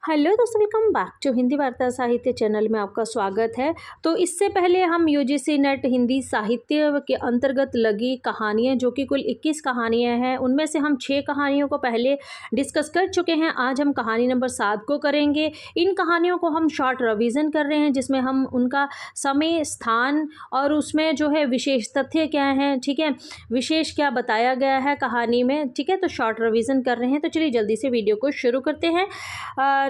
Hello दोस्तों, welcome back to Hindi वार्ता साहित्य चैनल में आपका स्वागत है। तो इससे पहले हम यूजीसी नेट हिंदी साहित्य के अंतर्गत लगी कहानियाँ जो कि कुल 21 कहानियाँ हैं, उनमें से हम 6 कहानियों को पहले डिस्कस कर चुके हैं। आज हम कहानी नंबर 7 को करेंगे। इन कहानियों को हम शॉर्ट रिवीजन कर रहे हैं, जिसमें हम उनका समय, स्थान और उसमें जो है विशेष तथ्य क्या हैं, ठीक है, विशेष क्या बताया गया है कहानी में, ठीक है। तो शॉर्ट रिवीजन कर रहे हैं, तो चलिए जल्दी से वीडियो को शुरू करते हैं।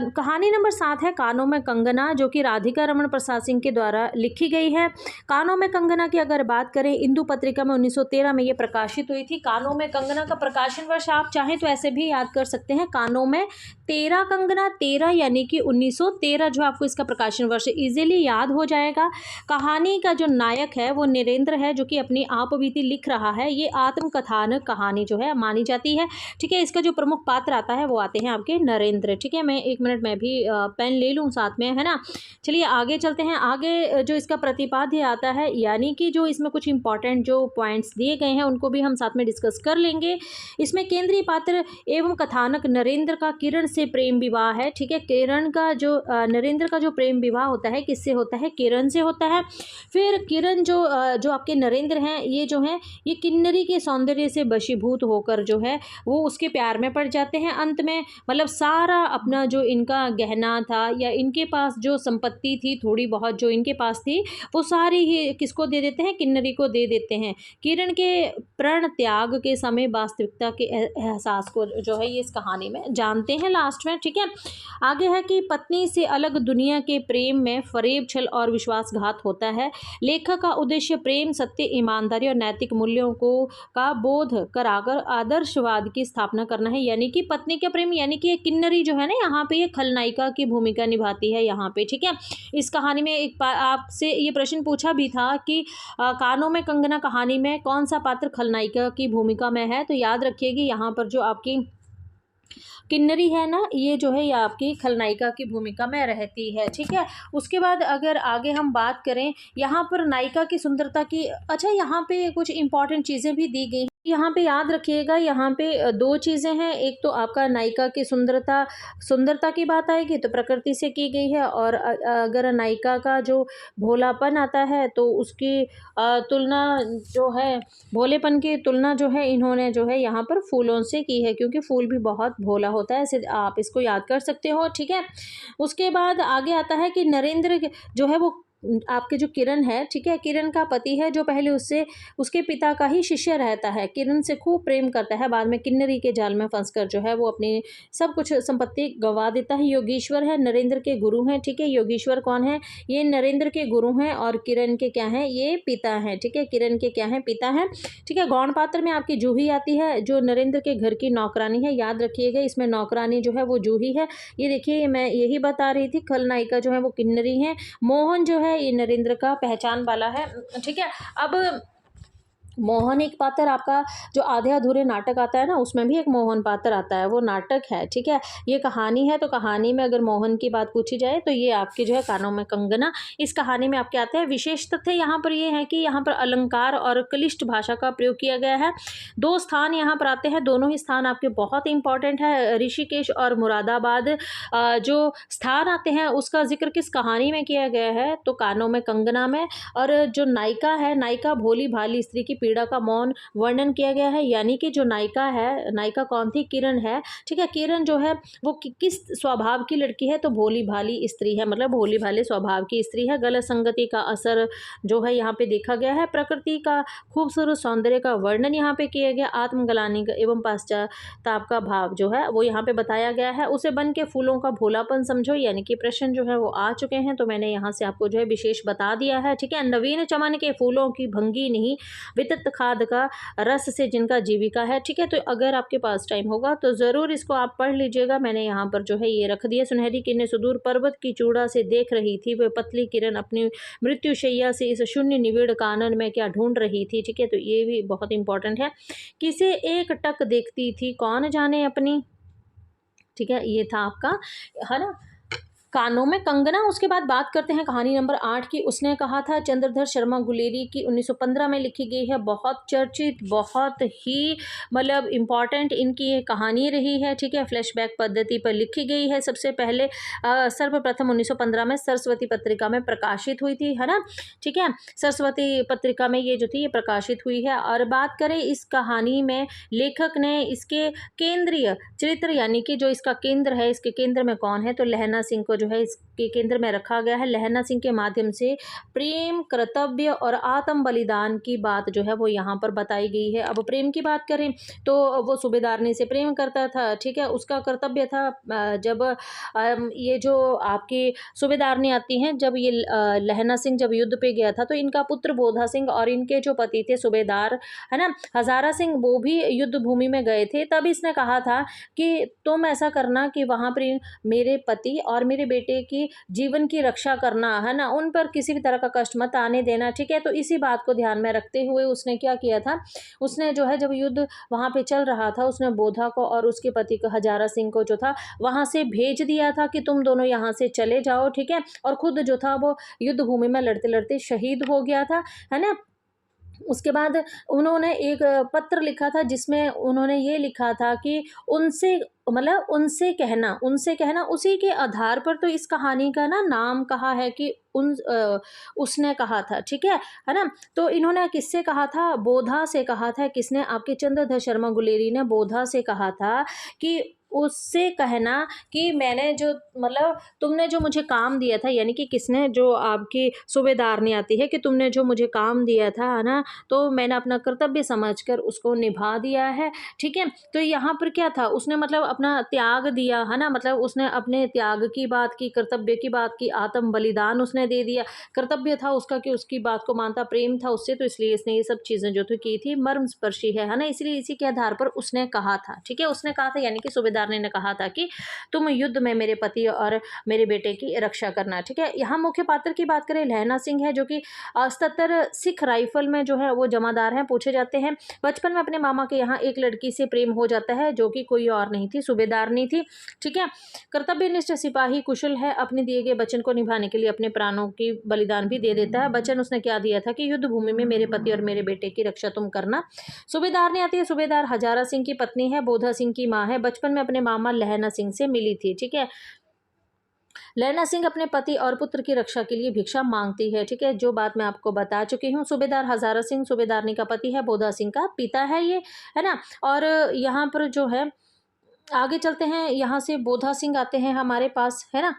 कहानी नंबर 7 है कानों में कंगना, जो कि राधिका रमन प्रसाद सिंह के द्वारा लिखी गई है। कानों में कंगना की अगर बात करें, इंदु पत्रिका में 1913 में ये प्रकाशित हुई थी। कानों में कंगना का प्रकाशन वर्ष आप चाहें तो ऐसे भी याद कर सकते हैं, कानों में 13 कंगना, 13 यानी कि 1913 जो आपको इसका प्रकाशन वर्ष इजीली याद हो जाएगा। कहानी का जो नायक है वो नरेंद्र है, जो कि अपनी आपबीती लिख रहा है। ये आत्मकथानक कहानी जो है मानी जाती है, ठीक है। इसका जो प्रमुख पात्र आता है वो आते हैं आपके नरेंद्र, ठीक है। मैं 1 मिनट में भी पेन ले लूँ साथ में, है ना। चलिए आगे चलते हैं। आगे जो इसका प्रतिपाद्य आता है, यानी कि जो इसमें कुछ इंपॉर्टेंट जो पॉइंट्स दिए गए हैं उनको भी हम साथ में डिस्कस कर लेंगे। इसमें केंद्रीय पात्र एवं कथानक नरेंद्र का किरण से प्रेम विवाह है, ठीक है। किरण का जो नरेंद्र का जो प्रेम विवाह होता है किससे होता है? किरण से होता है। फिर किरण जो आपके नरेंद्र हैं, ये जो हैं ये किन्नरी के सौंदर्य से वशीभूत होकर जो है वो उसके प्यार में पड़ जाते हैं। अंत में मतलब सारा अपना जो इनका गहना था या इनके पास जो संपत्ति थी थोड़ी बहुत जो इनके पास थी, वो सारी ही किसको दे देते हैं? किन्नरी को दे देते हैं। किरण के प्रण त्याग के समय वास्तविकता के एहसास को जो है ये इस कहानी में जानते हैं लास्ट में, ठीक है। आगे है कि पत्नी से अलग दुनिया के प्रेम में फरेब, छल और विश्वासघात होता है। लेखक का उद्देश्य प्रेम, सत्य, ईमानदारी और नैतिक मूल्यों को का बोध कराकर आदर्शवाद की स्थापना करना है। यानी कि पत्नी का प्रेम, यानी कि किन्नरी जो है ना, यहाँ पे ये खलनायिका की भूमिका निभाती है यहाँ पे, ठीक है। इस कहानी में एक आपसे ये प्रश्न पूछा भी था कि कानों में कंगना कहानी में कौन सा पात्र खलनायिका की भूमिका में है, तो याद रखिएगी यहाँ पर जो आपकी किन्नरी है ना, ये जो है ये आपकी खलनायिका की भूमिका में रहती है, ठीक है। उसके बाद अगर आगे हम बात करें, यहाँ पर नायिका की सुंदरता की, अच्छा यहाँ पे कुछ इंपॉर्टेंट चीज़ें भी दी गई हैं। यहाँ पे याद रखिएगा, यहाँ पे 2 चीज़ें हैं। एक तो आपका नायिका की सुंदरता की बात आएगी तो प्रकृति से की गई है, और अगर नायिका का जो भोलापन आता है तो उसकी तुलना जो है, भोलेपन की तुलना जो है इन्होंने जो है यहाँ पर फूलों से की है, क्योंकि फूल भी बहुत भोला होता है। ऐसे आप इसको याद कर सकते हो, ठीक है। उसके बाद आगे आता है कि नरेंद्र जो है वो आपके जो किरण है, ठीक है, किरण का पति है, जो पहले उससे उसके पिता का ही शिष्य रहता है। किरण से खूब प्रेम करता है, बाद में किन्नरी के जाल में फंसकर जो है वो अपनी सब कुछ संपत्ति गंवा देता है। योगेश्वर है, नरेंद्र के गुरु हैं, ठीक है। योगेश्वर कौन है? ये नरेंद्र के गुरु हैं, और किरण के क्या हैं? ये पिता हैं, ठीक है। किरण के क्या हैं? पिता हैं, ठीक है। गौण पात्र में आपकी जूही आती है, जो नरेंद्र के घर की नौकरानी है। याद रखिएगा, इसमें नौकरानी जो है वो जूही है। ये देखिए, मैं यही बता रही थी, खलनायिका जो है वो किन्नरी है। मोहन जो है ये नरेंद्र का पहचान वाला है, ठीक है। अब मोहन एक पात्र आपका जो आधे अधूरे नाटक आता है ना, उसमें भी एक मोहन पात्र आता है, वो नाटक है, ठीक है। ये कहानी है, तो कहानी में अगर मोहन की बात पूछी जाए तो ये आपकी जो है कानों में कंगना, इस कहानी में आपके आते हैं। विशेष तथ्य यहाँ पर ये है कि यहाँ पर अलंकार और क्लिष्ट भाषा का प्रयोग किया गया है। 2 स्थान यहाँ पर आते हैं, दोनों ही स्थान आपके बहुत इंपॉर्टेंट है। ऋषिकेश और मुरादाबाद जो स्थान आते हैं उसका जिक्र किस कहानी में किया गया है? तो कानों में कंगना में। और जो नायिका है, नायिका भोली भाली स्त्री की पीड़ा का मौन वर्णन किया गया है। यानी कि जो नायिका है, नायिका कौन थी? किरण है, ठीक है। किरण जो है वो किस स्वभाव की लड़की है? तो भोली भाली स्त्री है, मतलब भोली भाले स्वभाव की स्त्री है। गलत संगति का असर जो है यहाँ पे देखा गया है। प्रकृति का खूबसूरत सौंदर्य का वर्णन यहाँ पे किया गया। आत्मग्लानि का एवं पश्चाताप का भाव जो है वो यहाँ पे बताया गया है। उसे बन के फूलों का भोलापन समझो, यानी कि प्रश्न जो है वो आ चुके हैं, तो मैंने यहाँ से आपको जो है विशेष बता दिया है, ठीक है। नवीन चमन के फूलों की भंगी नहीं, वितत खाद का रस से जिनका जीविका है, ठीक है। तो अगर आपके पास टाइम होगा तो ज़रूर इसको आप पढ़ लीजिएगा। मैंने यहाँ पर जो है ये रख दिया। सुनहरी किरणें सुदूर पर्वत की चूड़ा से देख रही थी, वह पतली किरण अपनी मृत्युशैया से इस शून्य निविड़ कानन में क्या ढूंढ रही थी, ठीक है। तो ये भी बहुत इंपॉर्टेंट है। किसे एक टक देखती थी, कौन जाने अपनी, ठीक है। ये था आपका, है ना। कानों में कंगना। उसके बाद बात करते हैं कहानी नंबर 8 की। उसने कहा था चंद्रधर शर्मा गुलेरी की 1915 में लिखी गई है, बहुत चर्चित, बहुत ही मतलब इम्पॉर्टेंट इनकी ये कहानी रही है, ठीक है। फ्लैशबैक पद्धति पर लिखी गई है। सबसे पहले सर्वप्रथम 1915 में सरस्वती पत्रिका में प्रकाशित हुई थी, है ना, ठीक है। सरस्वती पत्रिका में ये जो थी ये प्रकाशित हुई है। और बात करें इस कहानी में लेखक ने इसके केंद्रीय चरित्र यानी कि जो इसका केंद्र है, इसके केंद्र में कौन है, तो लहना सिंह को जो है इसके केंद्र में रखा गया है। लहना सिंह के माध्यम से प्रेम, कर्तव्य और आत्म बलिदान की बात जो है वो यहाँ पर बताई गई है। अब प्रेम की बात करें तो वो सूबेदारनी से प्रेम करता था, ठीक है। उसका कर्तव्य था जब ये जो आपकी सूबेदारनी आती हैं, जब ये लहना सिंह जब युद्ध पे गया था तो इनका पुत्र बोधा सिंह और इनके जो पति थे सूबेदार, है ना, हजारा सिंह, वो भी युद्ध भूमि में गए थे। तब इसने कहा था कि तुम ऐसा करना कि वहाँ पर मेरे पति और मेरे बेटे की जीवन की रक्षा करना, है ना, उन पर किसी भी तरह का कष्ट मत आने देना, ठीक है। तो इसी बात को ध्यान में रखते हुए उसने क्या किया था, उसने जो है जब युद्ध वहाँ पे चल रहा था उसने बोधा को और उसके पति को हजारा सिंह को जो था वहाँ से भेज दिया था कि तुम दोनों यहाँ से चले जाओ, ठीक है। और खुद जो था वो युद्ध भूमि में लड़ते लड़ते शहीद हो गया था, है ना। उसके बाद उन्होंने एक पत्र लिखा था जिसमें उन्होंने ये लिखा था कि उनसे मतलब उनसे कहना उसी के आधार पर तो इस कहानी का ना नाम कहा है कि उसने कहा था, ठीक है ना। तो इन्होंने किससे कहा था, बोधा से कहा था। किसने, आपके चंद्रधर शर्मा गुलेरी ने बोधा से कहा था कि उससे कहना कि मैंने जो मतलब तुमने जो मुझे काम दिया था, यानी कि किसने, जो आपकी सूबेदारनी आती है, कि तुमने जो मुझे काम दिया था, है ना, तो मैंने अपना कर्तव्य समझकर उसको निभा दिया है, ठीक है। तो यहाँ पर क्या था, उसने मतलब अपना त्याग दिया, है ना, मतलब उसने अपने त्याग की बात की, कर्तव्य की बात की, आत्म बलिदान उसने दे दिया। कर्तव्य था उसका कि उसकी बात को मानता, प्रेम था उससे, तो इसलिए इसने ये सब चीज़ें जो थी की थी, मर्मस्पर्शी है ना, इसलिए इसी के आधार पर उसने कहा था, ठीक है। उसने कहा था यानी कि सूबेदारनी ने कहा था कि तुम युद्ध में मेरे पति और मेरे बेटे की रक्षा करना, ठीक है। यहाँ मुख्य पात्र की बात करें, लहना सिंह है जो कि 77 सिख राइफल में जो है वो जमादार हैं, पूछे जाते हैं। बचपन में अपने मामा के यहाँ एक लड़की से प्रेम हो जाता है जो कि कोई और नहीं थी, सूबेदारनी थी, ठीक है। कर्तव्यनिष्ठ सिपाही, कुशल है, अपने दिए गए वचन को निभाने के लिए अपने प्राणों की बलिदान भी दे देता है। वचन उसने क्या दिया था कि युद्ध भूमि में मेरे पति और मेरे बेटे की रक्षा तुम करना। सूबेदारनी आती है, सूबेदार हजारा सिंह की पत्नी है, बोधा सिंह की माँ है, बचपन में अपने मामा लहना सिंह से मिली थी, ठीक है। लहना सिंह अपने पति और पुत्र की रक्षा के लिए भिक्षा मांगती है, ठीक है, जो बात मैं आपको बता चुकी हूँ। सूबेदार हजारा सिंह सूबेदारनी का पति है, बोधा सिंह का पिता है ये, है ना। और यहाँ पर जो है आगे चलते हैं, यहाँ से बोधा सिंह आते हैं हमारे पास, है ना,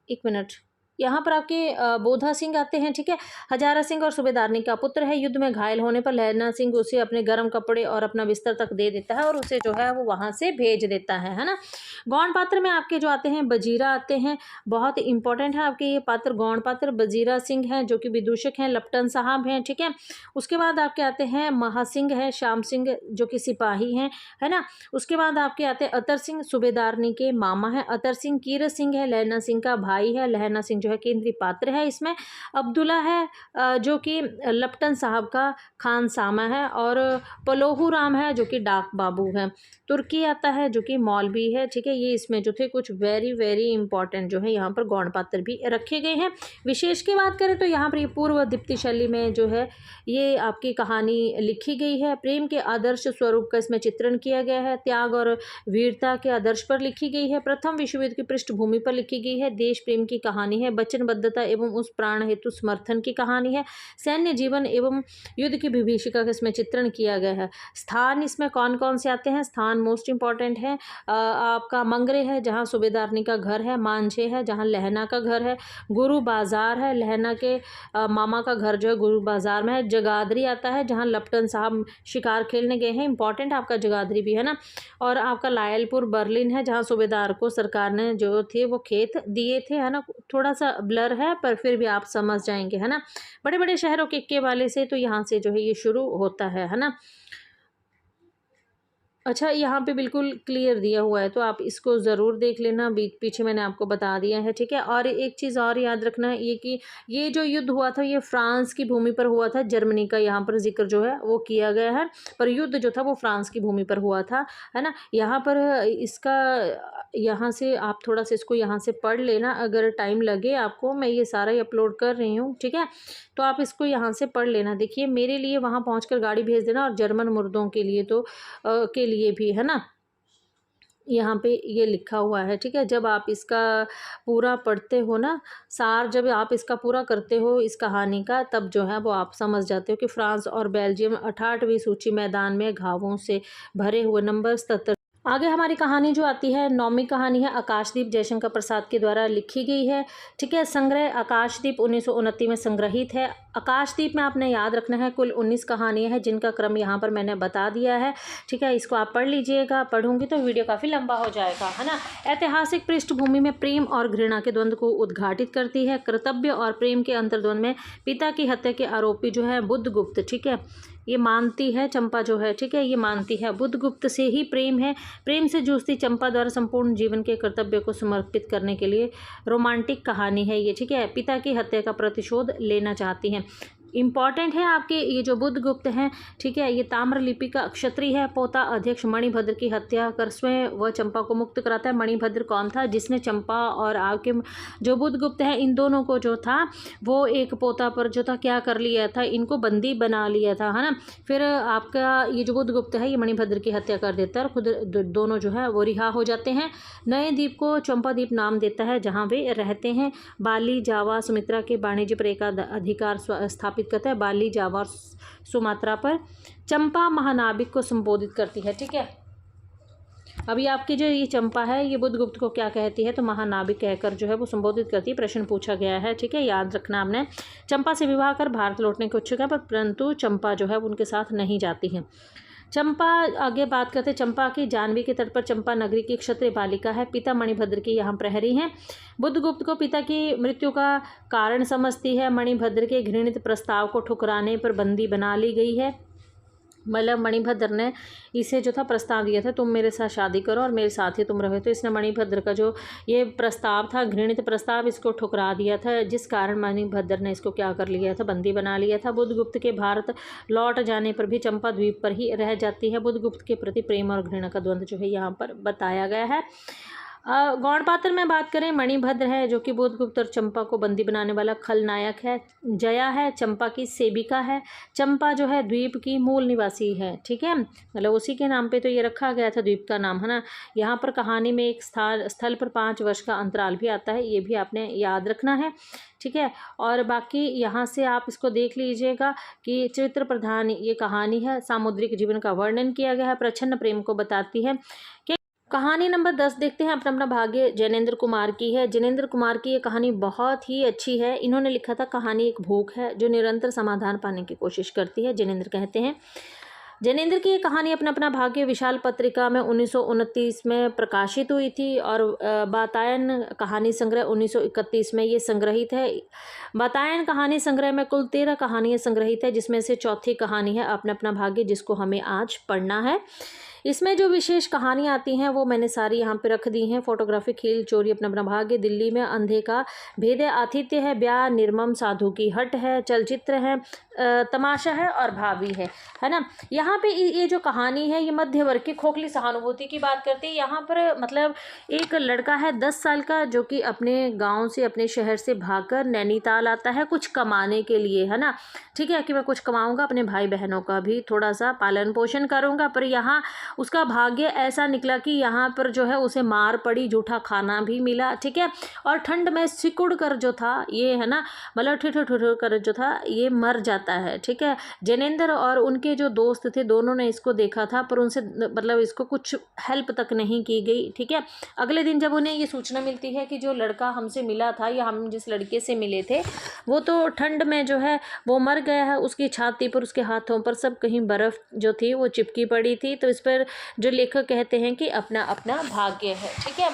एक मिनट। यहाँ पर आपके बोधा सिंह आते हैं, ठीक है। हजारा सिंह और सूबेदारनी का पुत्र है। युद्ध में घायल होने पर लहना सिंह उसे अपने गर्म कपड़े और अपना बिस्तर तक दे देता है और उसे जो है वो वहाँ से भेज देता है ना। गौण पात्र में आपके जो आते हैं बजीरा आते हैं, बहुत इंपॉर्टेंट है आपके ये पात्र। गौण पात्र बजीरा सिंह हैं जो कि विदूषक हैं, लपटन साहब हैं, ठीक है। उसके बाद आपके आते हैं महासिंह है, श्याम सिंह जो कि सिपाही हैं, है ना। उसके बाद आपके आते हैं अतर सिंह, सूबेदारनी के मामा है। अतर सिंह कीरत सिंह है, लहना सिंह का भाई है। लहना सिंह जो है केंद्रीय पात्र है इसमें। अब्दुल्ला है जो कि लपटन साहब का खान सामा है। और पलोहू राम है जो कि डाक बाबू है। तुर्की आता है जो कि मौलवी है, ठीक है। ये इसमें जो थे कुछ वेरी वेरी इंपॉर्टेंट जो है यहाँ पर गौण पात्र भी रखे गए हैं। विशेष की बात करें तो यहाँ पर ये पूर्व दीप्ति शैली में जो है ये आपकी कहानी लिखी गई है। प्रेम के आदर्श स्वरूप का इसमें चित्रण किया गया है। त्याग और वीरता के आदर्श पर लिखी गई है। प्रथम विश्व युद्ध की पृष्ठभूमि पर लिखी गई है। देश प्रेम की कहानी है। वचनबद्धता एवं उस प्राण हेतु समर्थन की कहानी है। सैन्य जीवन एवं युद्ध की विभीषिका का इसमें चित्रण किया गया है। स्थान इसमें कौन कौन से आते हैं, स्थान मोस्ट इंपॉर्टेंट है। आपका मंगरे है जहाँ सूबेदारनी का घर है। मांझे है जहाँ लहना का घर है। गुरु बाजार है, लहना के मामा का घर जो है गुरु बाजार में है। जगाधरी आता है जहाँ लपटन साहब शिकार खेलने गए हैं, इंपॉर्टेंट आपका जगाधरी भी है ना। और आपका लायलपुर बर्लिन है जहाँ सूबेदार को सरकार ने जो थे वो खेत दिए थे, है ना। थोड़ा सा ब्लर है पर फिर भी आप समझ जाएंगे, है ना। बड़े बड़े शहरों के इक्के वाले से तो यहाँ से जो है ये शुरू होता है ना। अच्छा, यहाँ पे बिल्कुल क्लियर दिया हुआ है, तो आप इसको ज़रूर देख लेना, पीछे मैंने आपको बता दिया है, ठीक है। और एक चीज़ और याद रखना ये कि ये जो युद्ध हुआ था ये फ्रांस की भूमि पर हुआ था, जर्मनी का यहाँ पर ज़िक्र जो है वो किया गया है, पर युद्ध जो था वो फ्रांस की भूमि पर हुआ था, है ना। यहाँ पर इसका यहाँ से आप थोड़ा सा इसको यहाँ से पढ़ लेना, अगर टाइम लगे आपको, मैं ये सारा ही अपलोड कर रही हूँ, ठीक है। तो आप इसको यहाँ से पढ़ लेना। देखिए, मेरे लिए वहाँ पहुँच गाड़ी भेज देना, और जर्मन मुर्दों के लिए तो के लिए भी, है ना, यहाँ पे ये लिखा हुआ है, ठीक है। जब आप इसका पूरा पढ़ते हो ना, सार जब आप इसका पूरा करते हो इस कहानी का, तब जो है वो आप समझ जाते हो कि फ्रांस और बेल्जियम 68वीं सूची मैदान में घावों से भरे हुए। नंबर 77। आगे हमारी कहानी जो आती है 9वीं कहानी है, आकाशदीप जयशंकर प्रसाद के द्वारा लिखी गई है, ठीक है। संग्रह आकाशदीप 1929 में संग्रहित है। आकाशदीप में आपने याद रखना है कुल 19 कहानियाँ हैं, जिनका क्रम यहाँ पर मैंने बता दिया है, ठीक है। इसको आप पढ़ लीजिएगा, पढ़ूंगी तो वीडियो काफ़ी लंबा हो जाएगा, है ना। ऐतिहासिक पृष्ठभूमि में प्रेम और घृणा के द्वंद्व को उद्घाटित करती है। कर्तव्य और प्रेम के अंतर्द्वंद में पिता की हत्या के आरोपी जो है बुद्धगुप्त, ठीक है, ये मानती है चंपा जो है, ठीक है, ये मानती है बुद्धगुप्त से ही प्रेम है। प्रेम से जूझती चंपा द्वारा संपूर्ण जीवन के कर्तव्य को समर्पित करने के लिए रोमांटिक कहानी है ये, ठीक है। पिता की हत्या का प्रतिशोध लेना चाहती हैं। इम्पॉर्टेंट है आपके ये जो बुद्धगुप्त हैं, ठीक है, ये ताम्रलिपि का क्षत्रिय है। पोता अध्यक्ष मणिभद्र की हत्या कर स्वयं वह चंपा को मुक्त कराता है। मणिभद्र कौन था? जिसने चंपा और आपके जो बुद्धगुप्त है इन दोनों को जो था वो एक पोता पर जो था क्या कर लिया था, इनको बंदी बना लिया था, है ना। फिर आपका ये जो बुद्धगुप्त है ये मणिभद्र की हत्या कर देता है और खुद दोनों जो है वो रिहा हो जाते हैं। नए द्वीप को चंपा द्वीप नाम देता है जहाँ वे रहते हैं। बाली, जावा, सुमित्रा के वाणिज्य पर एकाधिकार स्थापित करता है। बाली, जावा और सुमात्रा पर चंपा महानाविक को संबोधित करती है, ठीक है। अभी आपकी जो ये चंपा है ये बुद्धगुप्त को क्या कहती है, तो महानाविक कहकर जो है वो संबोधित करती है। प्रश्न पूछा गया है, ठीक है, याद रखना आपने। चंपा से विवाह कर भारत लौटने को इच्छुक है, पर परंतु चंपा जो है वो उनके साथ नहीं जाती है। चंपा, आगे बात करते हैं चंपा की। जानवी के तट पर चंपा नगरी की क्षत्रिय बालिका है। पिता मणिभद्र के यहाँ प्रहरी हैं। बुद्धगुप्त को पिता की मृत्यु का कारण समझती है। मणिभद्र के घृणित प्रस्ताव को ठुकराने पर बंदी बना ली गई है। मतलब मणिभद्र ने इसे जो था प्रस्ताव दिया था, तुम मेरे साथ शादी करो और मेरे साथ ही तुम रहो, तो इसने मणिभद्र का जो ये प्रस्ताव था, घृणित प्रस्ताव, इसको ठुकरा दिया था, जिस कारण मणिभद्र ने इसको क्या कर लिया था, बंदी बना लिया था। बुद्धगुप्त के भारत लौट जाने पर भी चंपा द्वीप पर ही रह जाती है। बुद्धगुप्त के प्रति प्रेम और घृणा का द्वंद्व जो है यहाँ पर बताया गया है। गौण पात्र में बात करें, मणिभद्र है जो कि बुद्धगुप्त और चंपा को बंदी बनाने वाला खलनायक है। जया है चंपा की सेविका है। चंपा जो है द्वीप की मूल निवासी है, ठीक है, मतलब उसी के नाम पे तो ये रखा गया था द्वीप का नाम, है ना। यहाँ पर कहानी में एक स्थल पर 5 वर्ष का अंतराल भी आता है, ये भी आपने याद रखना है, ठीक है। और बाकी यहाँ से आप इसको देख लीजिएगा कि चरित्र प्रधान ये कहानी है। सामुद्रिक जीवन का वर्णन किया गया है, प्रच्छन्न प्रेम को बताती है। कहानी नंबर 10 देखते हैं। अपना अपना भाग्य जैनेन्द्र कुमार की है। जैनेन्द्र कुमार की ये कहानी बहुत ही अच्छी है। इन्होंने लिखा था कहानी एक भूख है जो निरंतर समाधान पाने की कोशिश करती है। जैनेन्द्र कहते हैं, जैनेन्द्र की ये कहानी अपना अपना भाग्य विशाल पत्रिका में 1929 में प्रकाशित हुई थी और वातायन कहानी संग्रह 1931 में ये संग्रहित है। वातायन कहानी संग्रह में कुल 13 कहानियाँ संग्रहित है, जिसमें से चौथी कहानी है अपना अपना भाग्य, जिसको हमें आज पढ़ना है। इसमें जो विशेष कहानियाँ आती हैं वो मैंने सारी यहाँ पे रख दी हैं। फोटोग्राफी, खेल, चोरी, अपना अपना भाग्य, दिल्ली में अंधे का भेद है, आतिथ्य है, ब्याह, निर्मम, साधु की हट है, चलचित्र है, तमाशा है और भाभी है ना। यहाँ पे ये जो कहानी है ये मध्य वर्ग की खोखली सहानुभूति की बात करती है। यहाँ पर मतलब एक लड़का है 10 साल का जो कि अपने गाँव से, अपने शहर से भागकर नैनीताल आता है कुछ कमाने के लिए, है ना, ठीक है, कि मैं कुछ कमाऊँगा, अपने भाई बहनों का भी थोड़ा सा पालन पोषण करूँगा। पर यहाँ उसका भाग्य ऐसा निकला कि यहाँ पर जो है उसे मार पड़ी, जूठा खाना भी मिला, ठीक है, और ठंड में सिकुड़ कर जो था ये, है ना, मतलब ठिठुर कर जो था ये मर जाता है, ठीक है। जैनेन्द्र और उनके जो दोस्त थे दोनों ने इसको देखा था, पर उनसे मतलब इसको कुछ हेल्प तक नहीं की गई, ठीक है। अगले दिन जब उन्हें ये सूचना मिलती है कि जो लड़का हमसे मिला था या हम जिस लड़के से मिले थे वो तो ठंड में जो है वो मर गया है, उसकी छाती पर, उसके हाथों पर सब कहीं बर्फ़ जो थी वो चिपकी पड़ी थी, तो इस पर पर जो लेखक कहते हैं कि अपना अपना भाग्य है। ठीक है,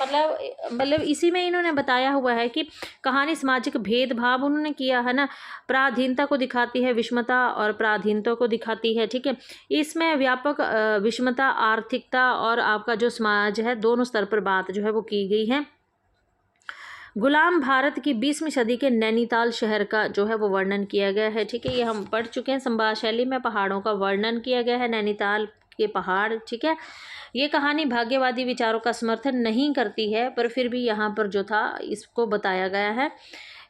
मतलब इसी में इन्होंने बताया हुआ है कि कहानी सामाजिक भेदभाव उन्होंने किया है ना, पराधीनता को दिखाती है, विषमता और पराधीनता को दिखाती है। ठीक है, इसमें व्यापक विषमता, आर्थिकता और आपका जो समाज है, दोनों स्तर पर बात जो है वो की गई है। गुलाम भारत की 20वीं सदी के नैनीताल शहर का जो है वो वर्णन किया गया है। ठीक है, ये हम पढ़ चुके हैं। संवाद शैली में पहाड़ों का वर्णन किया गया है, नैनीताल के पहाड़। ठीक है, ये कहानी भाग्यवादी विचारों का समर्थन नहीं करती है, पर फिर भी यहाँ पर जो था इसको बताया गया है।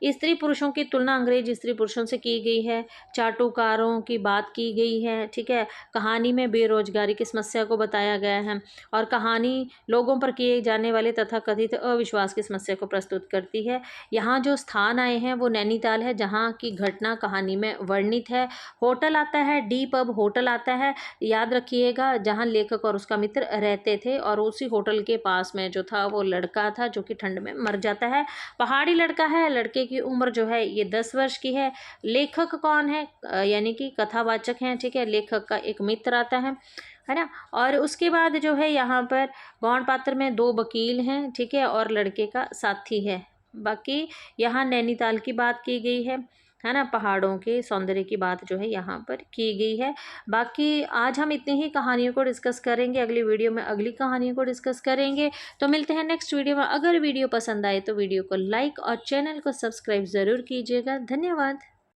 स्त्री पुरुषों की तुलना अंग्रेज स्त्री पुरुषों से की गई है, चाटुकारों की बात की गई है। ठीक है, कहानी में बेरोजगारी की समस्या को बताया गया है और कहानी लोगों पर किए जाने वाले तथा कथित अविश्वास की समस्या को प्रस्तुत करती है। यहाँ जो स्थान आए हैं वो नैनीताल है, जहाँ की घटना कहानी में वर्णित है। होटल आता है, डी पब होटल आता है, याद रखिएगा, जहाँ लेखक और उसका मित्र रहते थे, और उसी होटल के पास में जो था वो लड़का था जो कि ठंड में मर जाता है। पहाड़ी लड़का है, लड़के की उम्र जो है ये 10 वर्ष की है। लेखक कौन है? यानी कि कथावाचक हैं। ठीक है, लेखक का एक मित्र आता है ना। और उसके बाद जो है यहाँ पर गौण पात्र में 2 वकील हैं। ठीक है, और लड़के का साथी है। बाकी यहाँ नैनीताल की बात की गई है ना, पहाड़ों के सौंदर्य की बात जो है यहाँ पर की गई है। बाकी आज हम इतनी ही कहानियों को डिस्कस करेंगे, अगली वीडियो में अगली कहानियों को डिस्कस करेंगे। तो मिलते हैं नेक्स्ट वीडियो में। अगर वीडियो पसंद आए तो वीडियो को लाइक और चैनल को सब्सक्राइब ज़रूर कीजिएगा। धन्यवाद।